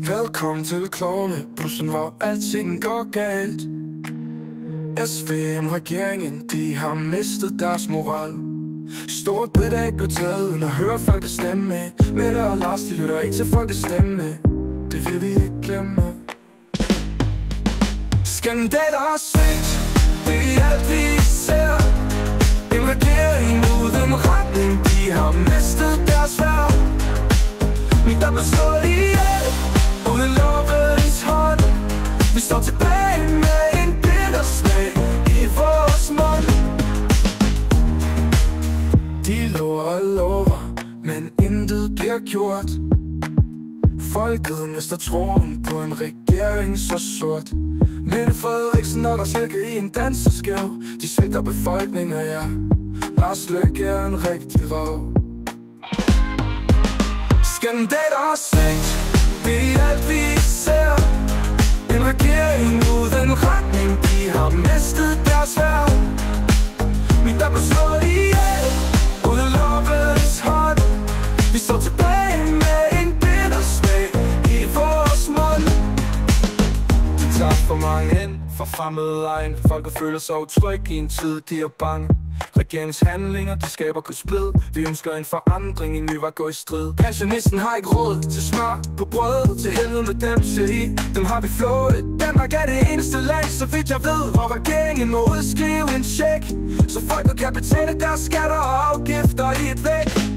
Velkommen til klovnebussen, hvor alting går galt. SVM-regeringen, de har mistet deres moral. Stort bedag blev taget uden at høre folkets stemme. Mette og Lars, de lytter ikke til folkets stemme. Det vil vi ikke glemme. Skandaler og svigt, det er alt vi ser. En regering uden retning, de har mistet deres værd. Der blev slået ihjel uden lovens hånd. Vi står tilbage med en bitter smag i vores mund. De lover og lover, men intet bliver gjort. Folket mister troen på en regering så sort. Mette Frederiksen og Lars Løkke i en danseskæv. De svigter befolkningen, ja. Lars Løkke er en rigtig røv. Skandaler og svigt, det er alt vi ser. En regering uden retning, de har mistet deres værd. Der blev slået ihjel uden lovens hånd. Vi står tilbage med en bitter smag i vores mund. De tager for mange ind for fremmede egen. Folket føler sig utrygge i en tid, de er bange. Regeringens handlinger, de skaber kun splid. Vi ønsker en forandring, en ny vej gå i strid. Pensionisten har ikke råd til smør på brød. Til helvede med dem til i, dem har vi flået. Danmark er det eneste land, så vidt jeg ved, hvor regeringen må udskrive en check, så folket kan betale deres skatter og afgifter i et væk.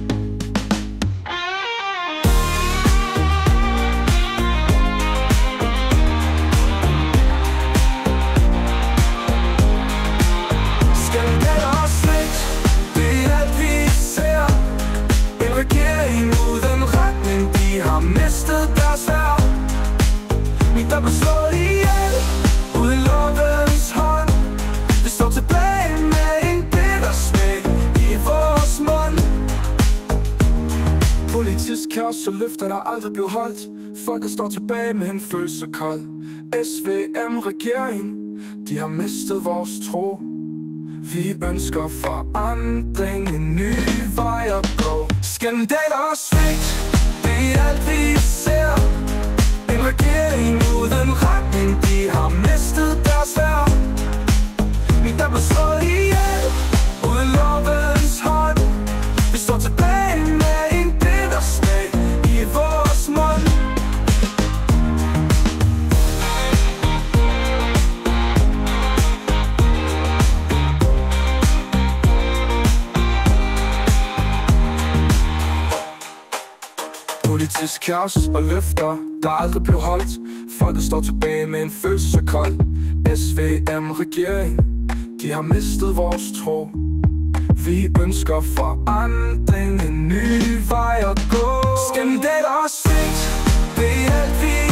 Der blev slået ihjel uden lovens hånd. Vi står tilbage med en bitter smag i vores mund. Politisk kaos og løfter, der aldrig blev holdt. Folket står tilbage med en følelse kold. SVM-regeringen, de har mistet vores tro. Vi ønsker forandring, en ny vej at gå. Skandaler og svigt, det er alt vi ser. En regering uden retning, de har mistet deres værd. Der blev slået ihjel uden lovens hånd. Vi står tilbage med en bitter smag i vores mund. Politisk kaos og løfter, der aldrig blev holdt. Folket står tilbage med en følelse så kold. SVM-regering, de har mistet vores tro. Vi ønsker forandring, en ny vej at gå. Skandaler og svigt, det er alt vi